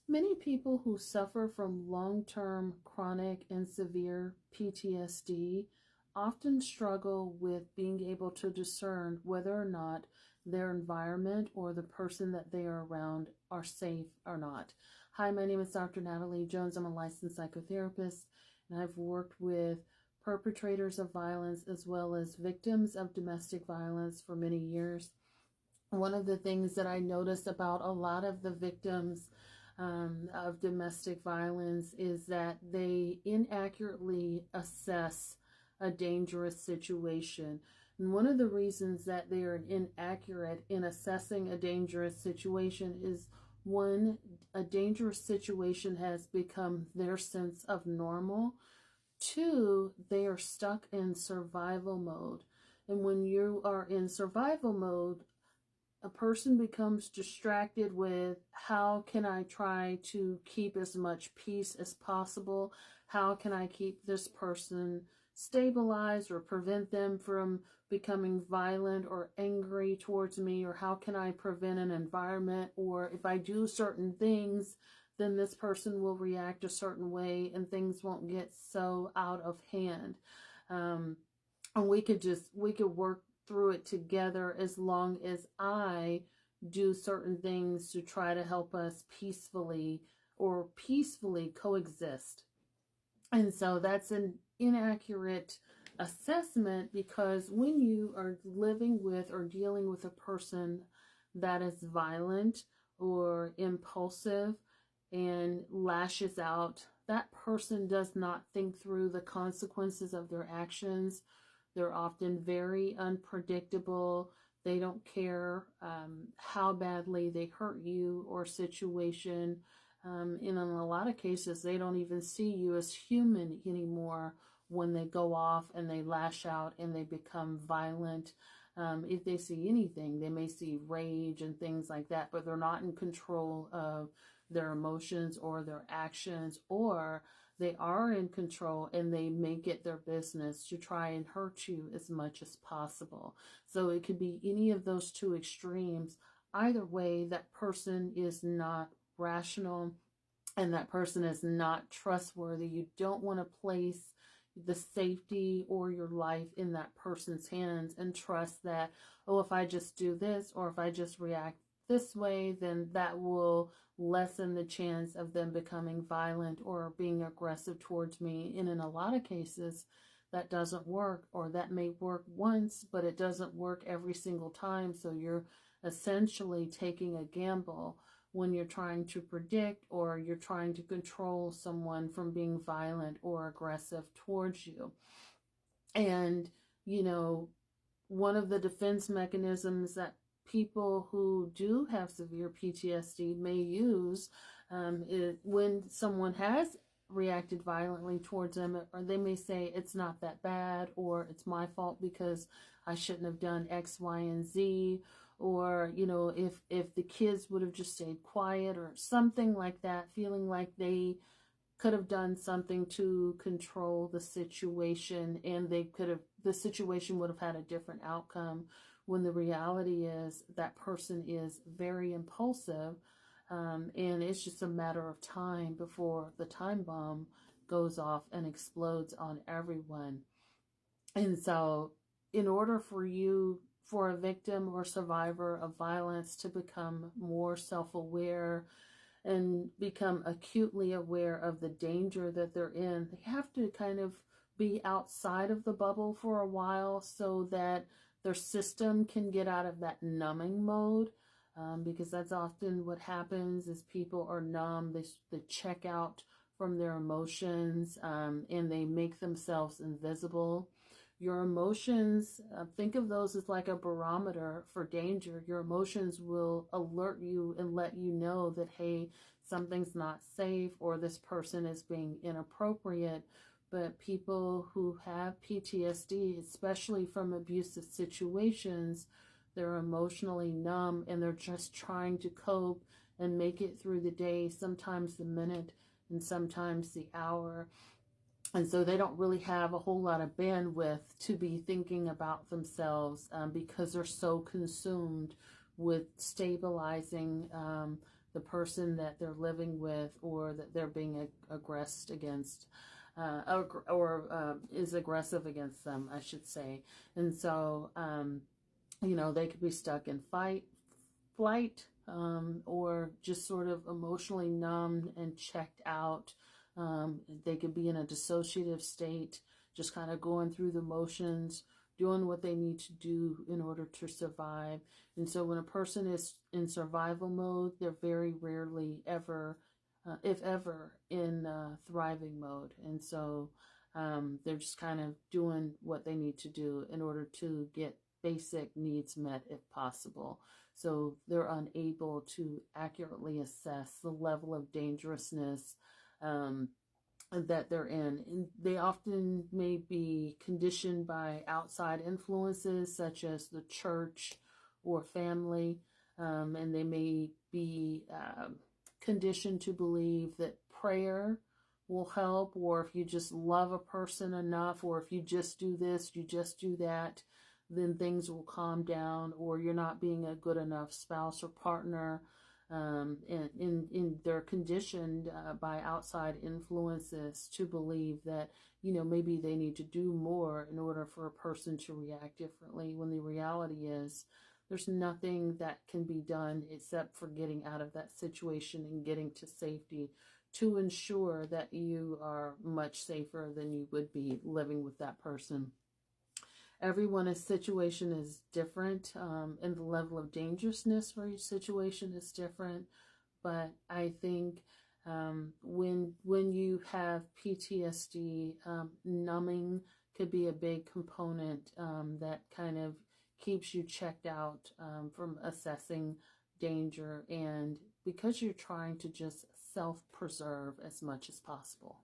Many people who suffer from long-term chronic and severe PTSD often struggle with being able to discern whether or not their environment or the person that they are around are safe or not. Hi, my name is Dr. Natalie Jones. I'm a licensed psychotherapist, and I've worked with perpetrators of violence as well as victims of domestic violence for many years. One of the things that I noticed about a lot of the victims of domestic violence is that they inaccurately assess a dangerous situation. And one of the reasons that they are inaccurate in assessing a dangerous situation is, one, a dangerous situation has become their sense of normal. Two, they are stuck in survival mode. And when you are in survival mode, a person becomes distracted with, how can I try to keep as much peace as possible? How can I keep this person stabilized or prevent them from becoming violent or angry towards me? Or how can I prevent an environment, or if I do certain things, then this person will react a certain way and things won't get so out of hand. And we could work through it together as long as I do certain things to try to help us peacefully coexist. And so that's an inaccurate assessment, because when you are living with or dealing with a person that is violent or impulsive and lashes out, that person does not think through the consequences of their actions. They're often very unpredictable. They don't care how badly they hurt you or situation. And in a lot of cases, they don't even see you as human anymore when they go off and they lash out and they become violent. If they see anything, they may see rage and things like that, but they're not in control of their emotions or their actions, or they are in control and they make it their business to try and hurt you as much as possible. So it could be any of those two extremes. Either way, that person is not rational and that person is not trustworthy. You don't want to place the safety or your life in that person's hands and trust that, oh, if I just do this or if I just react this way, then that will lessen the chance of them becoming violent or being aggressive towards me. And in a lot of cases, that doesn't work, or that may work once, but it doesn't work every single time. So you're essentially taking a gamble when you're trying to predict or you're trying to control someone from being violent or aggressive towards you. And, you know, one of the defense mechanisms that people who do have severe PTSD may use is when someone has reacted violently towards them, or they may say it's not that bad, or it's my fault because I shouldn't have done X, Y, and Z, or, you know, if the kids would have just stayed quiet or something like that, feeling like they could have done something to control the situation and the situation would have had a different outcome, when the reality is that person is very impulsive, and it's just a matter of time before the time bomb goes off and explodes on everyone. And so in order for a victim or survivor of violence to become more self-aware and become acutely aware of the danger that they're in, they have to kind of be outside of the bubble for a while so that their system can get out of that numbing mode, because that's often what happens is people are numb. They check out from their emotions, and they make themselves invisible. Your emotions, think of those as like a barometer for danger. Your emotions will alert you and let you know that, hey, something's not safe or this person is being inappropriate. But people who have PTSD, especially from abusive situations, they're emotionally numb and they're just trying to cope and make it through the day, sometimes the minute and sometimes the hour. And so they don't really have a whole lot of bandwidth to be thinking about themselves, because they're so consumed with stabilizing the person that they're living with or that they're being aggressed against, or is aggressive against them, I should say. And so, they could be stuck in flight, or just sort of emotionally numb and checked out. They could be in a dissociative state, just kind of going through the motions, doing what they need to do in order to survive. And so when a person is in survival mode, they're very rarely ever, if ever, in thriving mode. And so they're just kind of doing what they need to do in order to get basic needs met if possible. So they're unable to accurately assess the level of dangerousness that they're in. And they often may be conditioned by outside influences such as the church or family, and they may be conditioned to believe that prayer will help, or if you just love a person enough, or if you just do this, you just do that, then things will calm down, or you're not being a good enough spouse or partner. And they're conditioned by outside influences to believe that, maybe they need to do more in order for a person to react differently, when the reality is there's nothing that can be done except for getting out of that situation and getting to safety to ensure that you are much safer than you would be living with that person. Everyone's situation is different, and the level of dangerousness for each situation is different. But I think when you have PTSD, numbing could be a big component that kind of keeps you checked out from assessing danger, and because you're trying to just self-preserve as much as possible.